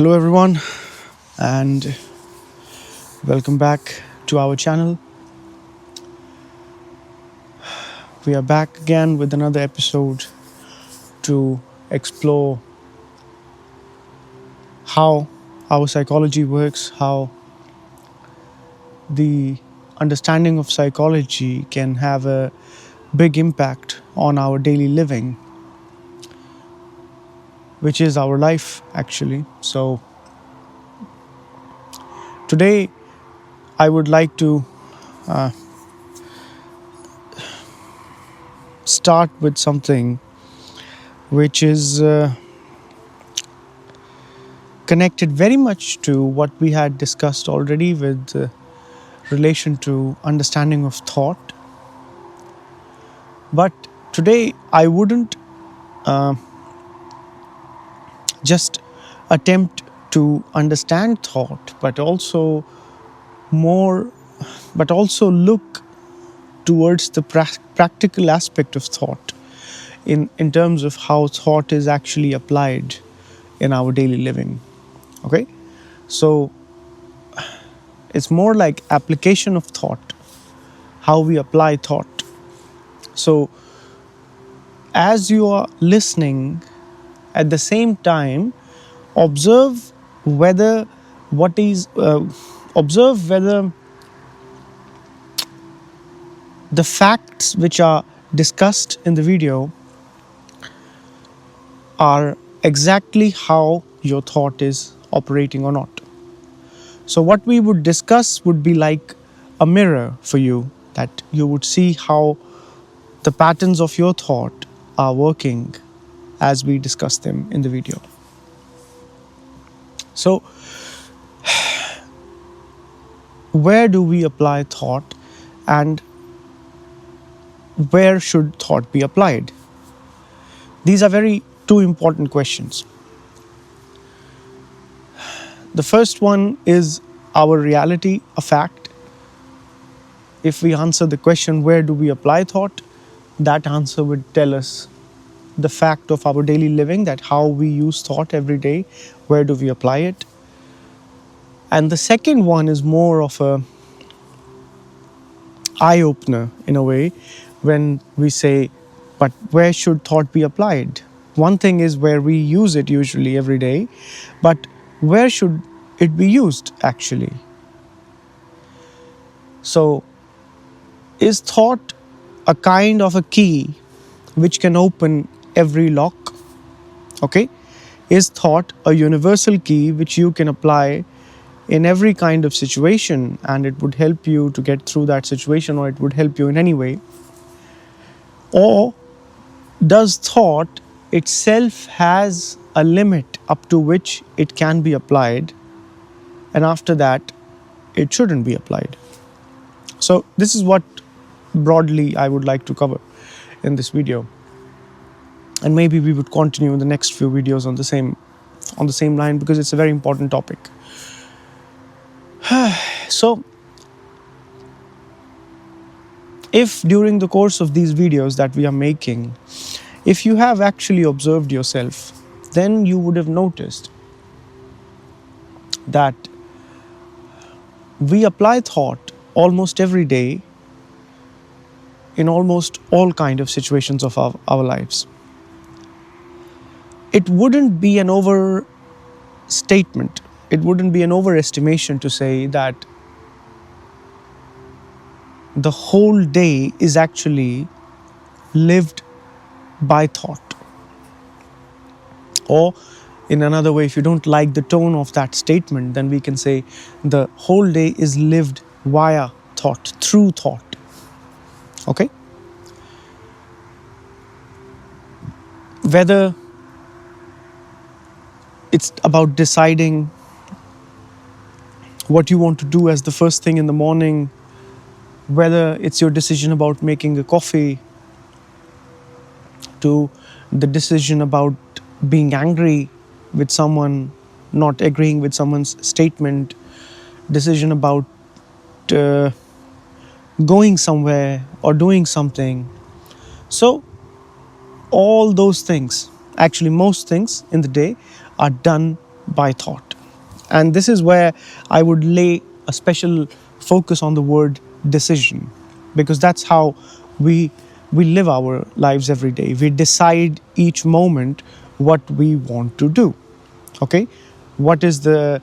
Hello, everyone, and welcome back to our channel. We are back again with another episode to explore how our psychology works, how the understanding of psychology can have a big impact on our daily living, which is our life, actually. So, today I would like to start with something which is connected very much to what we had discussed already with relation to understanding of thought. But today I wouldn't just attempt to understand thought, more, but also look towards the practical aspect of thought in terms of how thought is actually applied in our daily living. Okay, so it's more like application of thought, how we apply thought. So as you are listening, at the same time, observe whether what is observe whether the facts which are discussed in the video are exactly how your thought is operating or not. So what we would discuss would be like a mirror for you, that you would see how the patterns of your thought are working as we discuss them in the video. So where do we apply thought, and where should thought be applied? These are very two important questions. The first one is our reality, a fact. If we answer the question, where do we apply thought, that answer would tell us the fact of our daily living, that how we use thought every day, where do we apply it. And the second one is more of a eye-opener in a way, when we say, but where should thought be applied? One thing is where we use it usually every day, but where should it be used actually? So, is thought a kind of a key which can open every lock? Okay? Is thought a universal key which you can apply in every kind of situation, and it would help you to get through that situation, or it would help you in any way? Or does thought itself has a limit up to which it can be applied, and after that it shouldn't be applied? So this is what broadly I would like to cover in this video, and maybe we would continue in the next few videos on the same line, because it's a very important topic. So if during the course of these videos that we are making, if you have actually observed yourself, then you would have noticed that we apply thought almost every day in almost all kind of situations of our lives. It wouldn't be an overstatement, it wouldn't be an overestimation to say that the whole day is actually lived by thought. Or in another way, if you don't like the tone of that statement, then we can say the whole day is lived via thought, through thought. Okay? Whether it's about deciding what you want to do as the first thing in the morning, whether it's your decision about making a coffee, to the decision about being angry with someone, not agreeing with someone's statement, decision about going somewhere or doing something. So all those things, actually most things in the day, are done by thought. And this is where I would lay a special focus on the word decision, because that's how we live our lives every day. We decide each moment what we want to do. Okay, what is the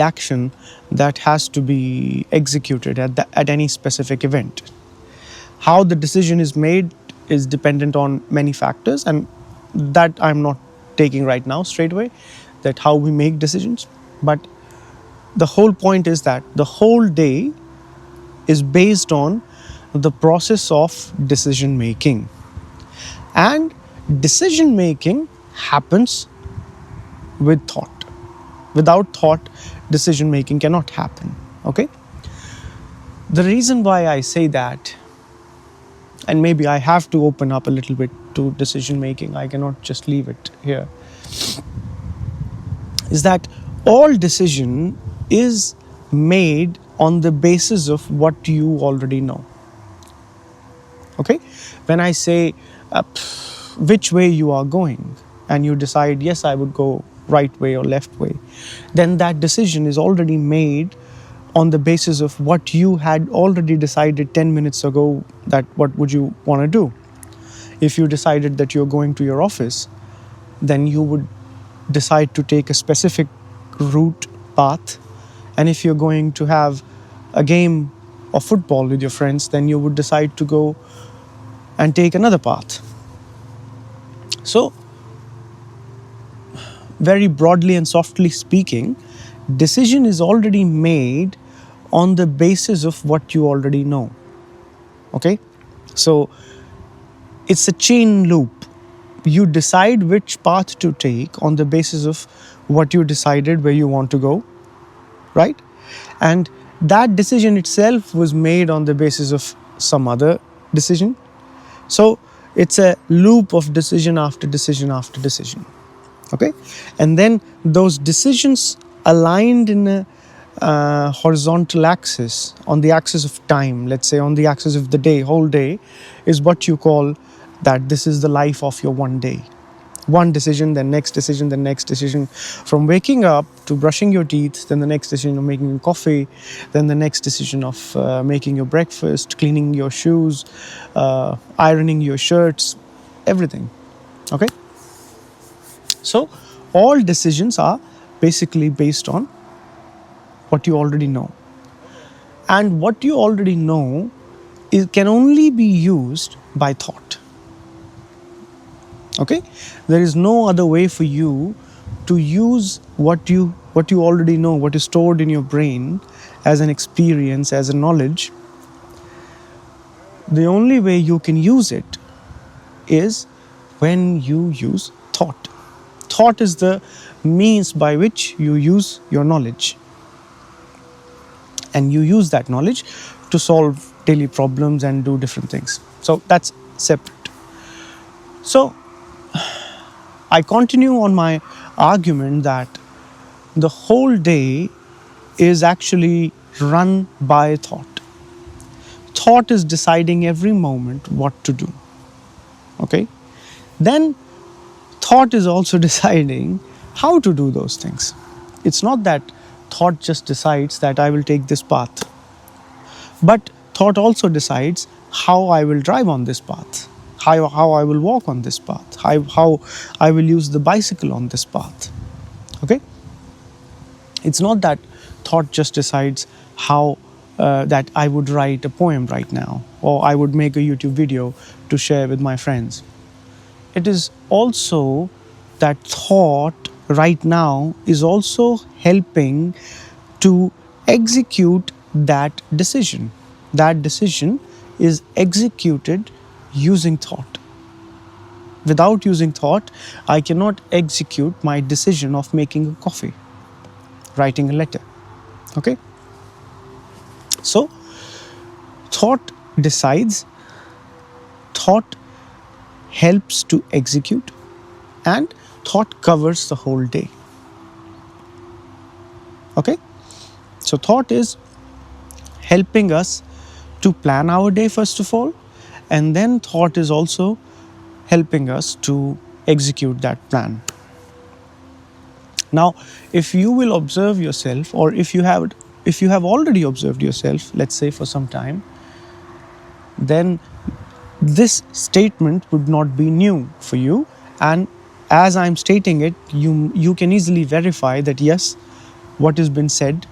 action that has to be executed at any specific event. How the decision is made is dependent on many factors, and that I'm not taking right now straight away, that how we make decisions. But the whole point is that the whole day is based on the process of decision making. And decision making happens with thought. Without thought, decision making cannot happen. Okay? The reason why I say that, and maybe I have to open up a little bit to decision making, I cannot just leave it here, is that all decision is made on the basis of what you already know. Okay? When I say which way you are going, and you decide, yes, I would go right way or left way, then that decision is already made on the basis of what you had already decided 10 minutes ago, that what would you want to do. If you decided that you're going to your office, then you would decide to take a specific route, path. And if you're going to have a game of football with your friends, then you would decide to go and take another path. So, very broadly and softly speaking, decision is already made on the basis of what you already know. Okay? So, it's a chain loop. You decide which path to take on the basis of what you decided where you want to go, right? And that decision itself was made on the basis of some other decision. So, it's a loop of decision after decision after decision. Okay? And then those decisions aligned in a horizontal axis, on the axis of time, let's say on the axis of the day, whole day, is what you call that this is the life of your one day. One decision, then next decision, then next decision. From waking up to brushing your teeth, then the next decision of making coffee, then the next decision of making your breakfast, cleaning your shoes, ironing your shirts, everything. Okay? So, all decisions are basically based on what you already know. And what you already know can only be used by thought. Okay? There is no other way for you to use what you already know, what is stored in your brain as an experience, as a knowledge. The only way you can use it is when you use thought. Thought is the means by which you use your knowledge. And you use that knowledge to solve daily problems and do different things. So that's separate. So I continue on my argument that the whole day is actually run by thought. Thought is deciding every moment what to do. Okay? Then thought is also deciding how to do those things. It's not that thought just decides that I will take this path, but thought also decides how I will drive on this path, how I will walk on this path, how I will use the bicycle on this path. Okay? It's not that thought just decides how that I would write a poem right now, or I would make a YouTube video to share with my friends. It is also that thought right now is also helping to execute that decision. That decision is executed using thought. Without using thought, I cannot execute my decision of making a coffee, writing a letter. Okay? So, thought decides, thought helps to execute, and thought covers the whole day. Okay? So, thought is helping us to plan our day first of all, and then thought is also helping us to execute that plan. Now, if you will observe yourself, or if you have already observed yourself, let's say for some time, then this statement would not be new for you. And as I'm stating it, you can easily verify that yes, what has been said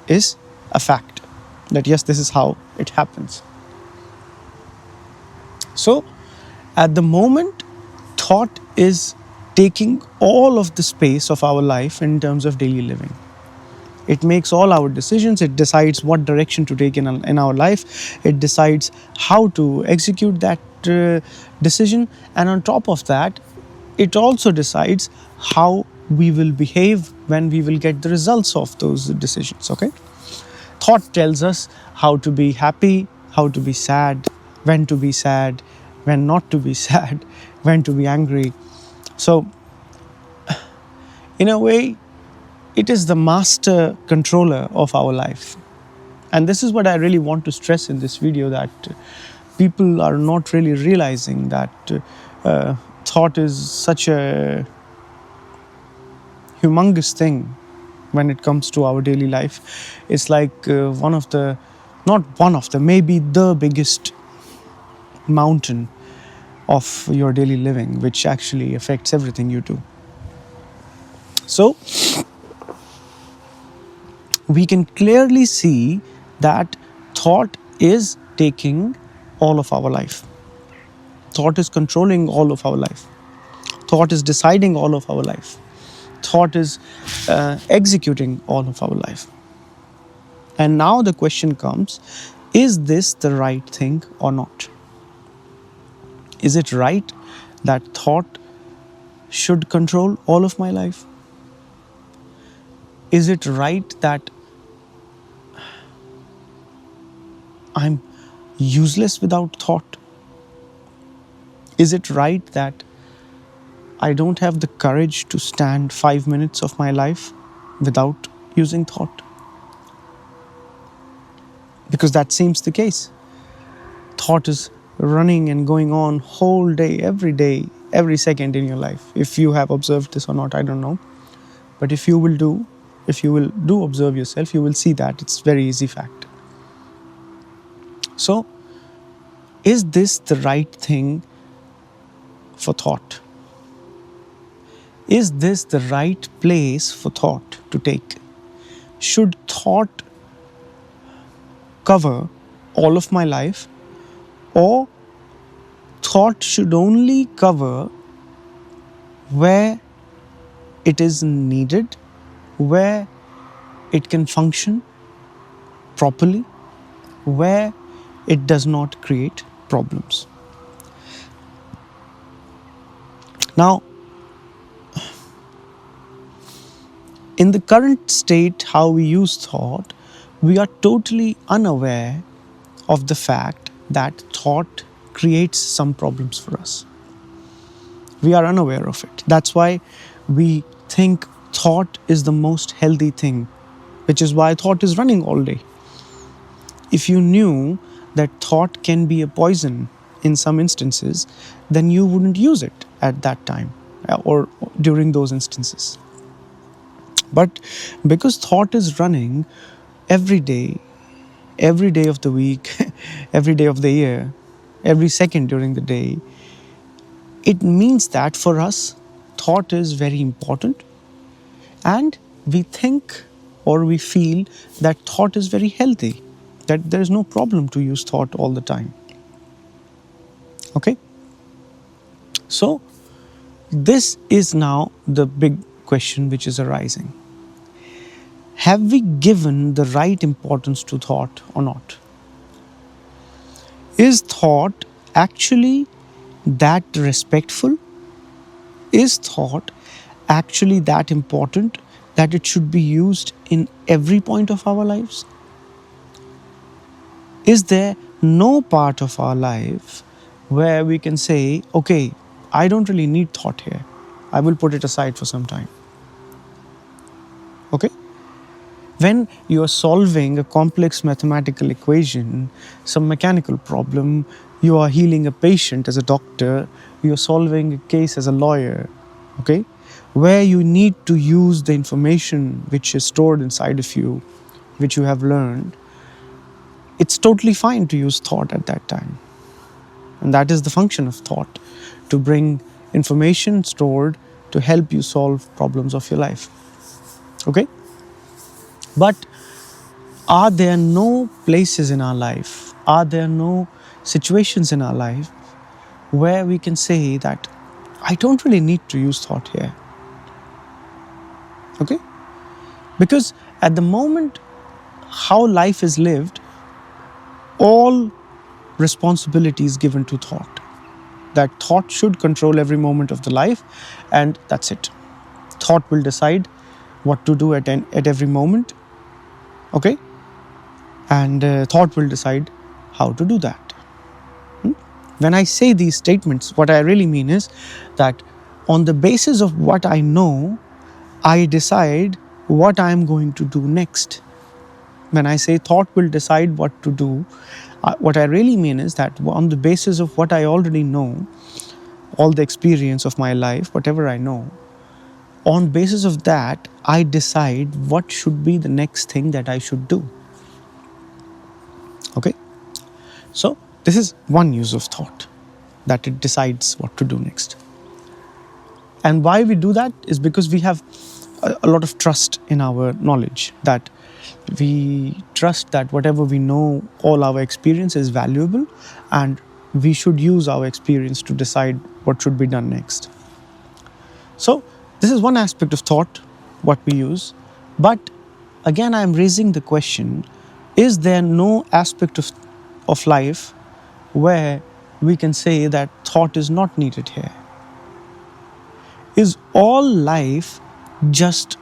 is a fact, that yes, this is how it happens. So at the moment, thought is taking all of the space of our life in terms of daily living. It makes all our decisions. It decides what direction to take in our life. It decides how to execute that decision. And on top of that, it also decides how we will behave when we will get the results of those decisions. Okay? Thought tells us how to be happy, how to be sad, when not to be sad, when to be angry. So, in a way, it is the master controller of our life. And this is what I really want to stress in this video, that people are not really realizing that thought is such a humongous thing when it comes to our daily life. It's like maybe the biggest mountain of your daily living, which actually affects everything you do. So, we can clearly see that thought is taking all of our life. Thought is controlling all of our life. Thought is deciding all of our life. Thought is executing all of our life. And now the question comes, is this the right thing or not? Is it right that thought should control all of my life? Is it right that I'm useless without thought? Is it right that I don't have the courage to stand 5 minutes of my life without using thought? Because that seems the case. Thought is running and going on whole day, every second in your life. If you have observed this or not, I don't know. But if you will do observe yourself, you will see that it's very easy fact. So, is this the right thing for thought? Is this the right place for thought to take? Should thought cover all of my life, or thought should only cover where it is needed, where it can function properly, where it does not create problems? Now, in the current state, how we use thought, we are totally unaware of the fact that thought creates some problems for us. We are unaware of it. That's why we think thought is the most healthy thing, which is why thought is running all day. If you knew that thought can be a poison in some instances, then you wouldn't use it at that time or during those instances. But because thought is running every day of the week, every day of the year, every second during the day, it means that for us, thought is very important. And we think or we feel that thought is very healthy, that there is no problem to use thought all the time. Okay? So, this is now the big question which is arising. Have we given the right importance to thought or not? Is thought actually that respectful? Is thought actually that important that it should be used in every point of our lives? Is there no part of our life where we can say, okay, I don't really need thought here. I will put it aside for some time. Okay? When you are solving a complex mathematical equation, some mechanical problem, you are healing a patient as a doctor, you are solving a case as a lawyer, okay? where you need to use the information which is stored inside of you, which you have learned, it's totally fine to use thought at that time. And that is the function of thought, to bring information stored to help you solve problems of your life. Okay? But are there no places in our life, are there no situations in our life where we can say that I don't really need to use thought here? Okay? Because at the moment how life is lived, all responsibility is given to thought. That thought should control every moment of the life, and that's it. Thought will decide what to do at every moment. Okay? And thought will decide how to do that. When I say these statements, what I really mean is that on the basis of what I know, I decide what I am going to do next. When I say thought will decide what to do, what I really mean is that on the basis of what I already know, all the experience of my life, whatever I know, on basis of that, I decide what should be the next thing that I should do. Okay? So this is one use of thought, that it decides what to do next. And why we do that is because we have a lot of trust in our knowledge, that we trust that whatever we know, all our experience is valuable, and we should use our experience to decide what should be done next. So this is one aspect of thought, what we use. But again, I am raising the question, is there no aspect of life where we can say that thought is not needed here? Is all life just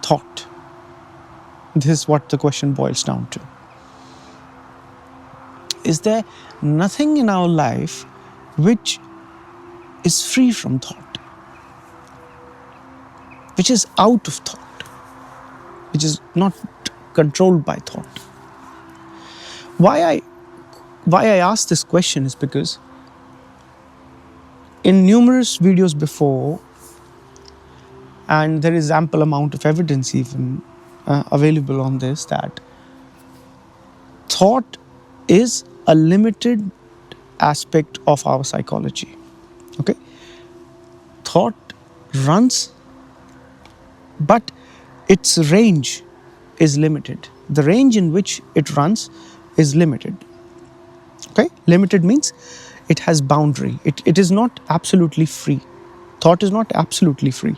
thought? This is what the question boils down to. Is there nothing in our life which is free from thought, which is out of thought, which is not controlled by thought? Why I ask this question is because in numerous videos before, and there is ample amount of evidence even available on this, that thought is a limited aspect of our psychology. Okay? Thought runs, but its range is limited. The range in which it runs is limited. Okay? Limited means it has boundary. It is not absolutely free. Thought is not absolutely free.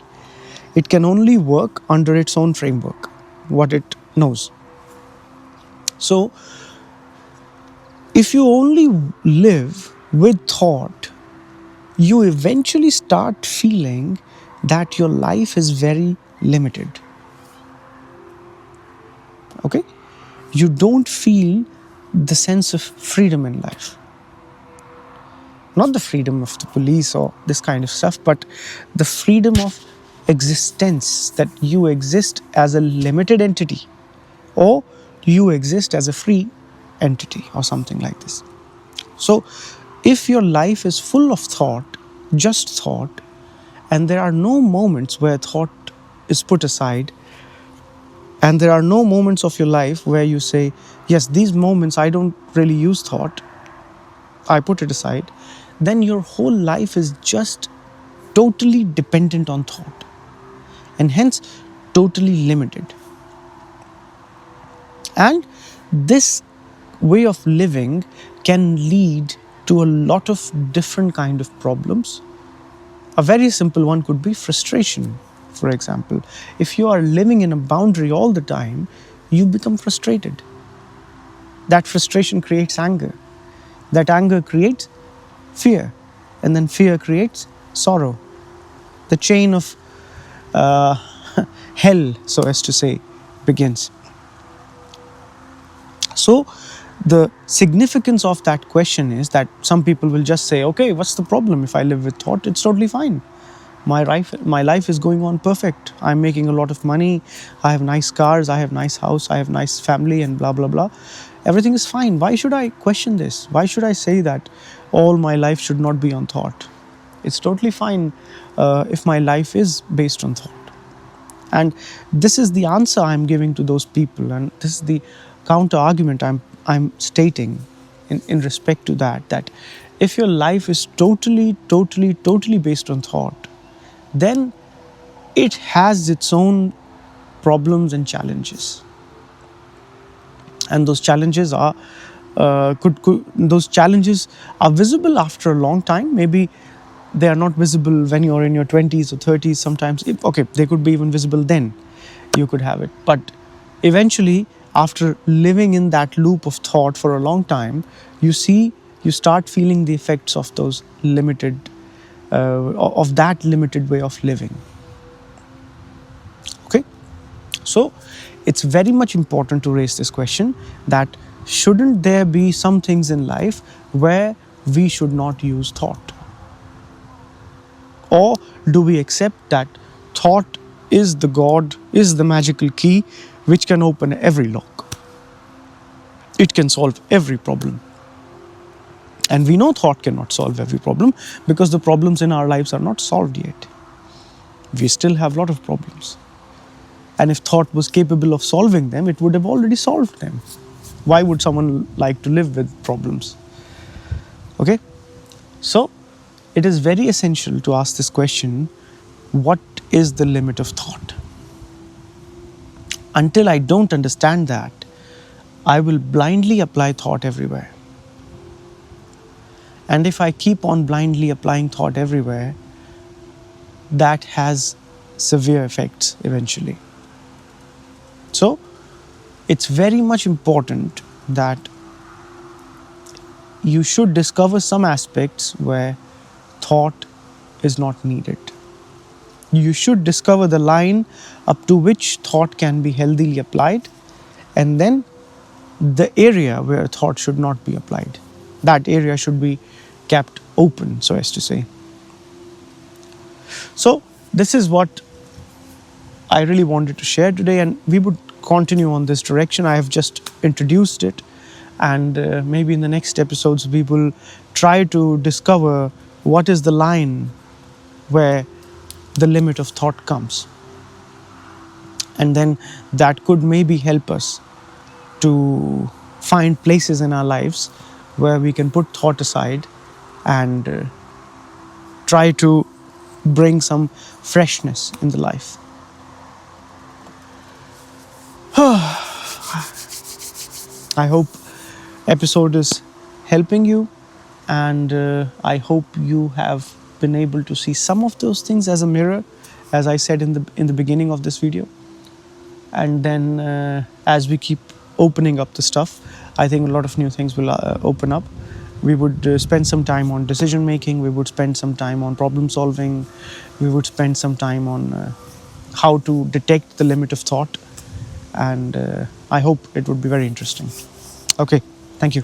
It can only work under its own framework, what it knows. So, if you only live with thought, you eventually start feeling that your life is very limited. Okay? You don't feel the sense of freedom in life. Not the freedom of the police or this kind of stuff, but the freedom of existence, that you exist as a limited entity or you exist as a free entity or something like this. So if your life is full of thought, just thought, and there are no moments where thought is put aside, and there are no moments of your life where you say, yes, these moments I don't really use thought, I put it aside, then your whole life is just totally dependent on thought, and hence totally limited. And this way of living can lead to a lot of different kind of problems. A very simple one could be frustration, for example. If you are living in a boundary all the time, you become frustrated. That frustration creates anger. That anger creates fear. And then fear creates sorrow. The chain of hell, so as to say, begins. So the significance of that question is that some people will just say, okay, what's the problem if I live with thought? It's totally fine. My life is going on perfect. I'm making a lot of money. I have nice cars. I have nice house. I have nice family and blah, blah, blah. Everything is fine. Why should I question this? Why should I say that all my life should not be on thought? It's totally fine if my life is based on thought. And this is the answer I'm giving to those people, and this is the counter argument I'm stating in respect to that. That if your life is totally based on thought, then it has its own problems and challenges. And those challenges are those challenges are visible after a long time. Maybe they are not visible when you're in your 20s or 30s. Sometimes, okay, they could be even visible then. You could have it, but eventually, after living in that loop of thought for a long time, you start feeling the effects of those limited, of that limited way of living. Okay, so it's very much important to raise this question that shouldn't there be some things in life where we should not use thought? Or do we accept that thought is the God, is the magical key which can open every lock? It can solve every problem. And we know thought cannot solve every problem because the problems in our lives are not solved yet. We still have a lot of problems. And if thought was capable of solving them, it would have already solved them. Why would someone like to live with problems? Okay? So, it is very essential to ask this question, what is the limit of thought? Until I don't understand that, I will blindly apply thought everywhere. And if I keep on blindly applying thought everywhere, that has severe effects eventually. So, it's very much important that you should discover some aspects where thought is not needed. You should discover the line up to which thought can be healthily applied, and then the area where thought should not be applied. That area should be kept open, so as to say. So, this is what I really wanted to share today, and we would continue on this direction. I have just introduced it, and maybe in the next episodes we will try to discover what is the line where the limit of thought comes. And then that could maybe help us to find places in our lives where we can put thought aside and try to bring some freshness in the life. I hope episode is helping you, and I hope you have been able to see some of those things as a mirror, as I said in the beginning of this video. And then as we keep opening up the stuff, I think a lot of new things will open up. We would spend some time on decision making, we would spend some time on problem solving, we would spend some time on how to detect the limit of thought, and I hope it would be very interesting. Okay, thank you.